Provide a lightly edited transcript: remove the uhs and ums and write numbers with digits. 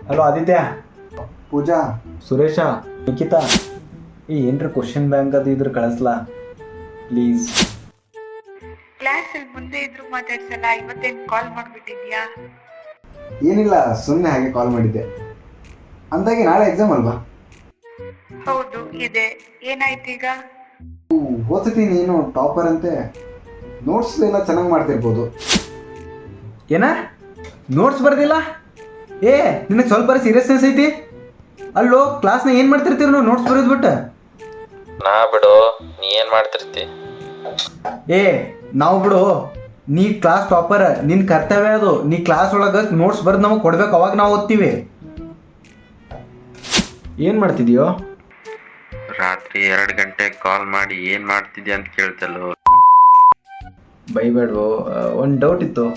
Hello Aditya, ಪೂಜಾ, ಸುರೇಶ, ನಿಖಿತಾ, ಏನ್ರ question bank ಅದು ಇದ್ರ ಕಳಿಸ್ಲಾ ಪ್ಲೀಸ್. ಕ್ಲಾಸಲ್ಲಿ ಮುಂದೆ ಇದ್ರು ಮಾತಾಡ್ಸಲ್ಲ, ಇವತ್ತೇನು ಕಾಲ್ ಮಾಡಿಬಿಟ್ಟಿದ್ಯಾ? ಏನಿಲ್ಲ, ಸುಮ್ಮನೆ ಹಾಗೆ ಕಾಲ್ ಮಾಡಿದ್ದೆ. ಅಂದಾಗೆ ನಾಳೆ ಎಕ್ಸಾಮ್ ಅಲ್ವಾ? ಹೌದು ಇದೆ. ಏನಾಯ್ತು ಈಗ? ಓದ್ತಿ ನೀನು ಟಾಪರ್ ಅಂತೆ, ನೋಟ್ಸ್ ಎಲ್ಲ ಚೆನ್ನಾಗಿ ಮಾಡ್ತಿರ್ಬೋದು. ಏನ ನೋಟ್ಸ್ ಬರ್ದಿಲ್ಲ? ನಿನಗೆ ಸ್ವಲ್ಪ ಸೀರಿಯಸ್ನೆಸ್ ಐತಿ? ಅಲ್ಲೋ ಕ್ಲಾಸ್ನಾಗ ಏನು ಮಾಡ್ತಿರ್ತೀರಿ ನೀವು ನೋಟ್ಸ್ ಬರೋದು ಬಿಟ್ಟು? ನಾ ಬಿಡು, ನೀ ಏನ್ ಮಾಡ್ತಿರ್ತಿ? ನಾವು ಬಿಡು, ನೀ ಕ್ಲಾಸ್ ಟಾಪರ್, ನಿನ್ನ ಕರ್ತವ್ಯ ಅದು. ನೀ ಕ್ಲಾಸ್ ಒಳಗೆ ನೋಟ್ಸ್ ಬರೆದು ನಮಗೆ ಕೊಡ್ಬೇಕು, ಅವಾಗ ನಾವು ಓದ್ತೀವಿ. ಏನು ಮಾಡ್ತಿದ್ಯೋ? ರಾತ್ರಿ 2 ಗಂಟೆಗೆ ಕಾಲ್ ಮಾಡಿ ಏನ್ ಮಾಡ್ತಿದ್ಯಾ ಅಂತ ಕೇಳ್ತಲ್ಲೋ. ಬೈಬೇಡ್ವೋ, ಒಂದು ಡೌಟ್ ಇತ್ತು.